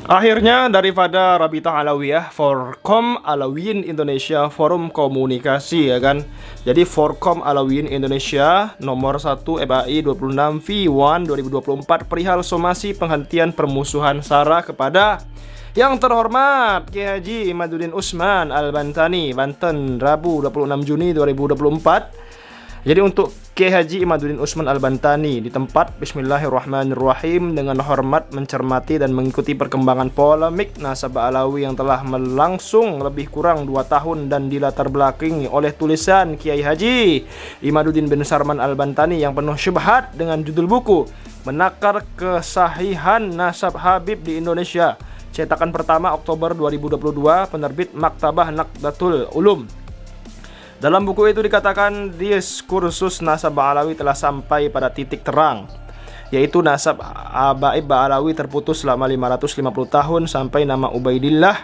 Akhirnya daripada Rabitah Alawiyah, Forkom Alawiyin Indonesia Forum Komunikasi ya kan. Jadi Forkom Alawiyin Indonesia nomor 1 FAI 26 V1 2024 perihal somasi penghentian permusuhan SARA kepada yang terhormat Kiai Haji Imaduddin Usman Al-Bantani, Banten, Rabu 26 Juni 2024. Jadi untuk Kiai Haji Imaduddin Usman Al-Bantani di tempat Bismillahirrahmanirrahim dengan hormat mencermati dan mengikuti perkembangan polemik nasabah Alawi yang telah berlangsung lebih kurang 2 tahun dan dilatar belakangi oleh tulisan Kiai Haji Imaduddin bin Sarman Al-Bantani yang penuh syubhat dengan judul buku Menakar Kesahihan Nasab Habib di Indonesia, cetakan pertama Oktober 2022, penerbit Maktabah Nahdlatul Ulum. Dalam buku itu dikatakan diskursus nasab Ba'alawi telah sampai pada titik terang, yaitu nasab Abaib Ba'alawi terputus selama 550 tahun sampai nama Ubaidillah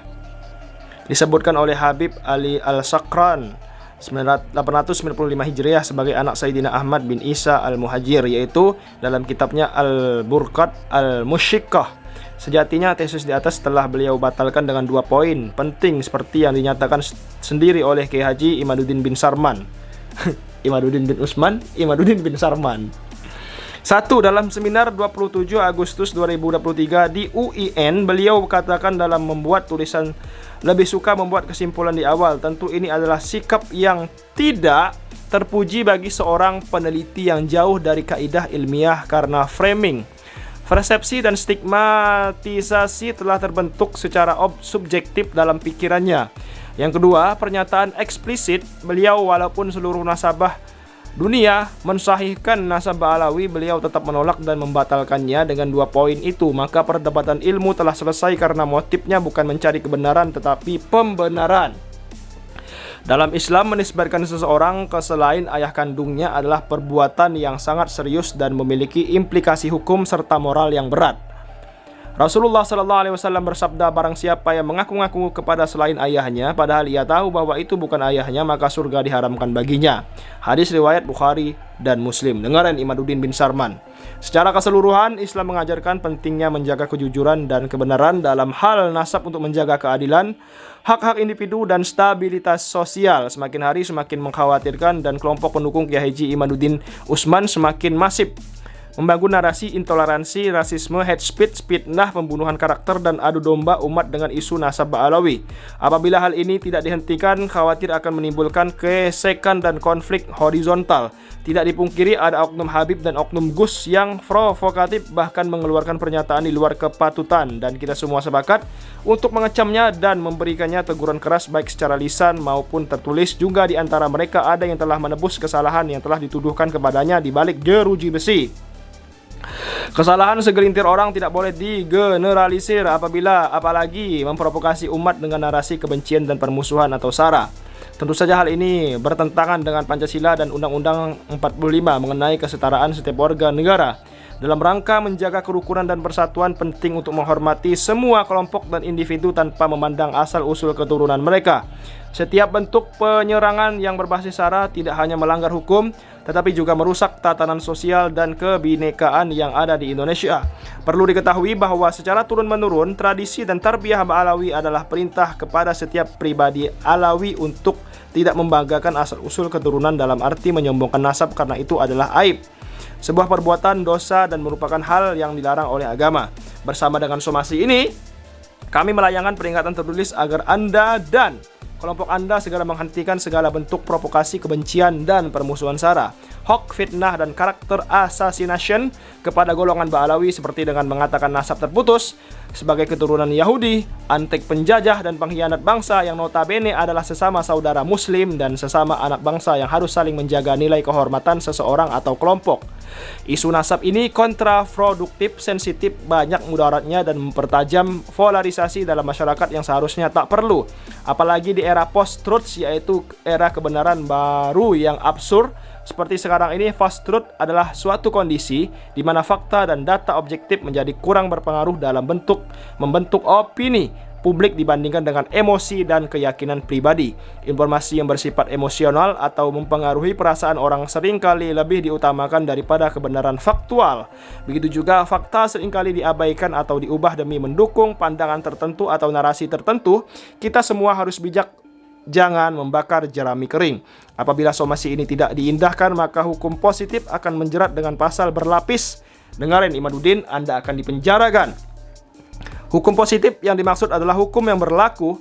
disebutkan oleh Habib Ali Al-Sakran 895 Hijriah sebagai anak Sayyidina Ahmad bin Isa Al-Muhajir, yaitu dalam kitabnya Al-Burqat Al-Musyikkah. Sejatinya tesis di atas telah beliau batalkan dengan 2 poin penting seperti yang dinyatakan sendiri oleh Kiai Haji Imaduddin bin Sarman. Imaduddin bin Usman, Imaduddin bin Sarman. 1. Dalam seminar 27 Agustus 2023 di UIN, beliau katakan dalam membuat tulisan lebih suka membuat kesimpulan di awal. Tentu ini adalah sikap yang tidak terpuji bagi seorang peneliti yang jauh dari kaidah ilmiah karena framing, persepsi dan stigmatisasi telah terbentuk secara subjektif dalam pikirannya. Yang kedua, pernyataan eksplisit beliau walaupun seluruh nasabah dunia mensahihkan nasabah Alawi, beliau tetap menolak dan membatalkannya dengan 2 poin itu. Maka perdebatan ilmu telah selesai karena motifnya bukan mencari kebenaran tetapi pembenaran. Dalam Islam, menisbatkan seseorang ke selain ayah kandungnya adalah perbuatan yang sangat serius dan memiliki implikasi hukum serta moral yang berat. Rasulullah SAW bersabda, barang siapa yang mengaku-ngaku kepada selain ayahnya padahal ia tahu bahwa itu bukan ayahnya, maka surga diharamkan baginya. Hadis riwayat Bukhari dan Muslim. Dengaran Imaduddin bin Sarman. Secara keseluruhan, Islam mengajarkan pentingnya menjaga kejujuran dan kebenaran dalam hal nasab untuk menjaga keadilan, hak-hak individu dan stabilitas sosial. Semakin hari semakin mengkhawatirkan dan kelompok pendukung Kiai Haji Imaduddin Usman semakin masif membangun narasi intoleransi, rasisme, hate speech, fitnah, pembunuhan karakter, dan adu domba umat dengan isu nasab Ba'alawi. Apabila hal ini tidak dihentikan, khawatir akan menimbulkan gesekan dan konflik horizontal. Tidak dipungkiri ada oknum Habib dan oknum Gus yang provokatif, bahkan mengeluarkan pernyataan di luar kepatutan, dan kita semua sepakat untuk mengecamnya dan memberikannya teguran keras baik secara lisan maupun tertulis. Juga di antara mereka ada yang telah menebus kesalahan yang telah dituduhkan kepadanya di balik jeruji besi. Kesalahan segelintir orang tidak boleh digeneralisir apalagi memprovokasi umat dengan narasi kebencian dan permusuhan atau SARA. Tentu saja hal ini bertentangan dengan Pancasila dan Undang-Undang 45 mengenai kesetaraan setiap warga negara. Dalam rangka menjaga kerukunan dan persatuan, penting untuk menghormati semua kelompok dan individu tanpa memandang asal-usul keturunan mereka. Setiap bentuk penyerangan yang berbasis SARA tidak hanya melanggar hukum, tetapi juga merusak tatanan sosial dan kebinekaan yang ada di Indonesia. Perlu diketahui bahwa secara turun-menurun, tradisi dan tarbiyah Ba'alawi adalah perintah kepada setiap pribadi Alawi untuk tidak membanggakan asal-usul keturunan dalam arti menyombongkan nasab karena itu adalah aib. Sebuah perbuatan dosa dan merupakan hal yang dilarang oleh agama. Bersama dengan somasi ini, kami melayangkan peringatan tertulis agar Anda dan kelompok Anda segera menghentikan segala bentuk provokasi kebencian dan permusuhan SARA, hoax, fitnah, dan karakter assassination kepada golongan Ba'alawi seperti dengan mengatakan nasab terputus sebagai keturunan Yahudi, antek penjajah dan pengkhianat bangsa yang notabene adalah sesama saudara muslim dan sesama anak bangsa yang harus saling menjaga nilai kehormatan seseorang atau kelompok. Isu nasab ini kontraproduktif, sensitif, banyak mudaratnya dan mempertajam polarisasi dalam masyarakat yang seharusnya tak perlu. Apalagi di era post-truth, yaitu era kebenaran baru yang absurd. Seperti sekarang ini, fast truth adalah suatu kondisi di mana fakta dan data objektif menjadi kurang berpengaruh dalam membentuk opini. publik dibandingkan dengan emosi dan keyakinan pribadi. Informasi yang bersifat emosional atau mempengaruhi perasaan orang seringkali lebih diutamakan daripada kebenaran faktual. Begitu juga fakta seringkali diabaikan atau diubah demi mendukung pandangan tertentu atau narasi tertentu. Kita semua harus bijak, jangan membakar jerami kering. Apabila somasi ini tidak diindahkan, maka hukum positif akan menjerat dengan pasal berlapis. Dengarin Imaduddin, Anda akan dipenjarakan. Hukum positif yang dimaksud adalah hukum yang berlaku,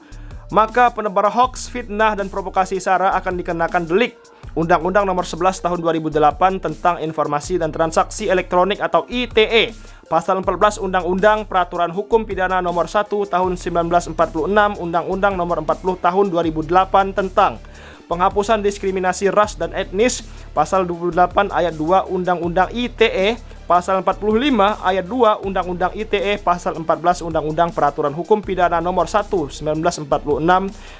maka penebar hoax, fitnah, dan provokasi sara akan dikenakan delik. Undang-Undang Nomor 11 Tahun 2008 tentang Informasi dan Transaksi Elektronik atau ITE, Pasal 14 Undang-Undang Peraturan Hukum Pidana Nomor 1 Tahun 1946, Undang-Undang Nomor 40 Tahun 2008 tentang penghapusan diskriminasi ras dan etnis, Pasal 28 Ayat 2 Undang-Undang ITE, Pasal 45 Ayat 2 Undang-Undang ITE, Pasal 14 Undang-Undang Peraturan Hukum Pidana Nomor 1 1946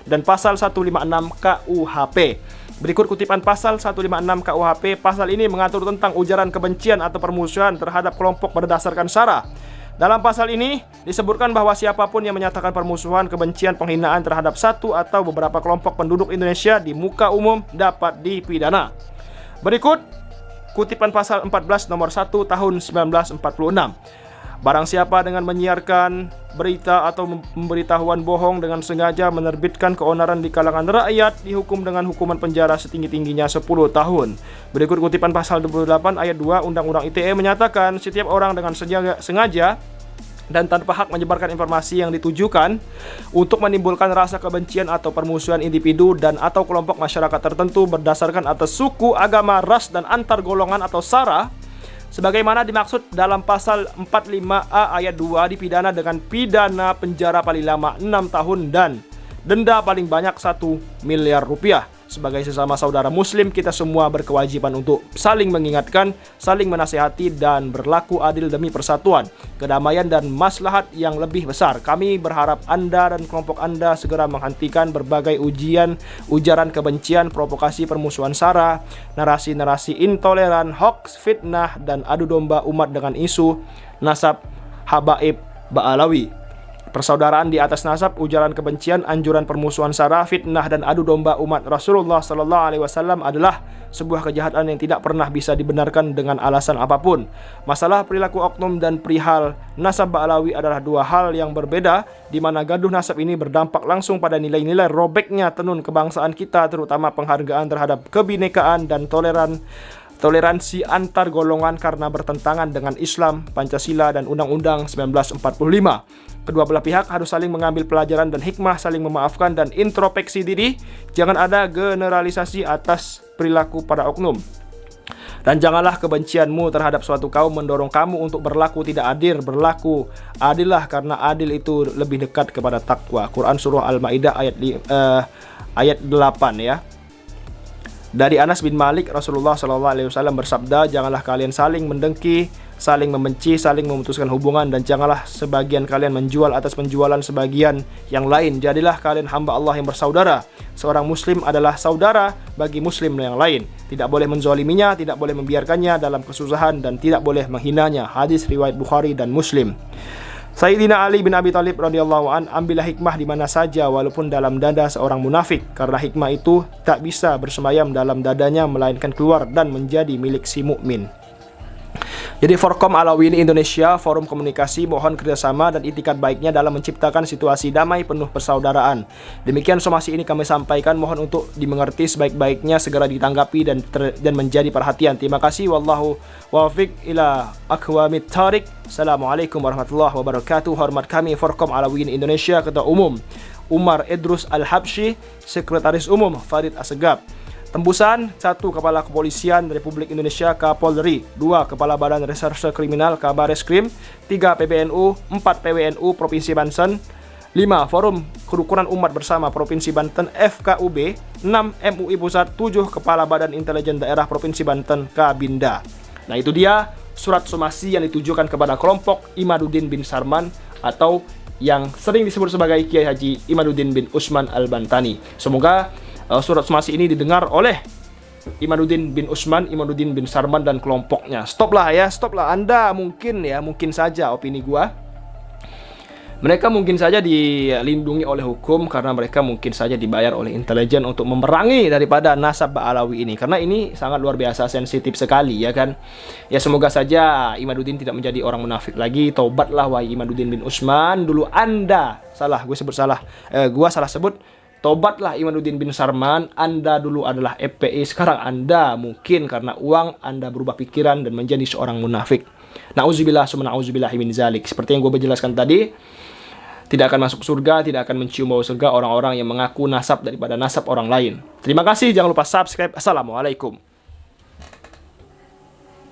dan Pasal 156 KUHP. Berikut kutipan Pasal 156 KUHP. Pasal ini mengatur tentang ujaran kebencian atau permusuhan terhadap kelompok berdasarkan sara. Dalam pasal ini disebutkan bahwa siapapun yang menyatakan permusuhan, kebencian, penghinaan terhadap satu atau beberapa kelompok penduduk Indonesia di muka umum dapat dipidana. Berikut kutipan Pasal 14 Nomor 1 Tahun 1946. Barang siapa dengan menyiarkan berita atau pemberitahuan bohong dengan sengaja menerbitkan keonaran di kalangan rakyat dihukum dengan hukuman penjara setinggi-tingginya 10 tahun. Berikut kutipan Pasal 28 Ayat 2 Undang-Undang ITE menyatakan setiap orang dengan sengaja dan tanpa hak menyebarkan informasi yang ditujukan untuk menimbulkan rasa kebencian atau permusuhan individu dan atau kelompok masyarakat tertentu berdasarkan atas suku, agama, ras, dan antar golongan atau sara sebagaimana dimaksud dalam Pasal 45A Ayat 2 dipidana dengan pidana penjara paling lama 6 tahun dan denda paling banyak 1 miliar rupiah. Sebagai sesama saudara muslim, kita semua berkewajiban untuk saling mengingatkan, saling menasihati, dan berlaku adil demi persatuan, kedamaian, dan maslahat yang lebih besar. Kami berharap Anda dan kelompok Anda segera menghentikan berbagai ujaran kebencian, provokasi, permusuhan sara, narasi-narasi intoleran, hoax, fitnah, dan adu domba umat dengan isu nasab habaib Ba'alawi. Persaudaraan di atas nasab, ujaran kebencian, anjuran permusuhan sara, fitnah, dan adu domba umat Rasulullah SAW adalah sebuah kejahatan yang tidak pernah bisa dibenarkan dengan alasan apapun. Masalah perilaku oknum dan perihal nasab Ba'alawi adalah dua hal yang berbeda, di mana gaduh nasab ini berdampak langsung pada nilai-nilai robeknya tenun kebangsaan kita, terutama penghargaan terhadap kebinekaan dan toleransi antar golongan karena bertentangan dengan Islam, Pancasila, dan Undang-Undang 1945. Kedua belah pihak harus saling mengambil pelajaran dan hikmah, saling memaafkan dan introspeksi diri. Jangan ada generalisasi atas perilaku para oknum. Dan janganlah kebencianmu terhadap suatu kaum mendorong kamu untuk berlaku tidak adil. Berlaku adillah karena adil itu lebih dekat kepada takwa. Quran Surah Al-Ma'idah ayat 8 ya. Dari Anas bin Malik, Rasulullah SAW bersabda, janganlah kalian saling mendengki, saling membenci, saling memutuskan hubungan, dan janganlah sebagian kalian menjual atas penjualan sebagian yang lain. Jadilah kalian hamba Allah yang bersaudara. Seorang muslim adalah saudara bagi muslim yang lain. Tidak boleh menzaliminya, tidak boleh membiarkannya dalam kesusahan, dan tidak boleh menghinanya. Hadis riwayat Bukhari dan Muslim. Sayyidina Ali bin Abi Thalib radhiyallahu an, ambillah hikmah di mana saja walaupun dalam dada seorang munafik, karena hikmah itu tak bisa bersemayam dalam dadanya melainkan keluar dan menjadi milik si mukmin. Jadi Forkom Alawiyyin Indonesia, forum komunikasi, mohon kerjasama dan itikat baiknya dalam menciptakan situasi damai penuh persaudaraan. Demikian somasi ini kami sampaikan, mohon untuk dimengerti sebaik-baiknya, segera ditanggapi dan menjadi perhatian. Terima kasih. Wallahu wafiq ila aqwamit thariq. Assalamualaikum warahmatullahi wabarakatuh. Hormat kami Forkom Alawiyyin Indonesia, Ketua Umum Umar Idrus Al-Habsyi, Sekretaris Umum Farid Assegaf. Tembusan: 1. Kepala Kepolisian Republik Indonesia Kapolri, 2. Kepala Badan Reserse Kriminal Kabareskrim, 3. PBNU, 4. PWNU Provinsi Banten, 5. Forum Kerukunan Umat Bersama Provinsi Banten FKUB, 6. MUI Pusat, 7. Kepala Badan Intelijen Daerah Provinsi Banten Kabinda. Nah, itu dia surat somasi yang ditujukan kepada kelompok Imaduddin bin Sarman atau yang sering disebut sebagai Kiai Haji Imaduddin bin Usman Al-Bantani. Semoga surat somasi ini didengar oleh Imaduddin bin Usman, Imaduddin bin Sarman dan kelompoknya. Stoplah Anda, mungkin saja opini gua. Mereka mungkin saja dilindungi oleh hukum karena mereka mungkin saja dibayar oleh intelijen untuk memerangi daripada nasab Ba'alawi ini. Karena ini sangat luar biasa sensitif sekali, ya kan. Ya semoga saja Imaduddin tidak menjadi orang munafik lagi. Taubatlah wahai Imaduddin bin Utsman. Dulu Anda salah, gue salah sebut. Tobatlah Imaduddin bin Sarman, Anda dulu adalah FPI, sekarang Anda mungkin karena uang Anda berubah pikiran dan menjadi seorang munafik. Nauzubillah summa nauzubillah min zalik. Seperti yang gue berjelaskan tadi, tidak akan masuk surga, tidak akan mencium bau surga orang-orang yang mengaku nasab daripada nasab orang lain. Terima kasih, jangan lupa subscribe. Assalamualaikum.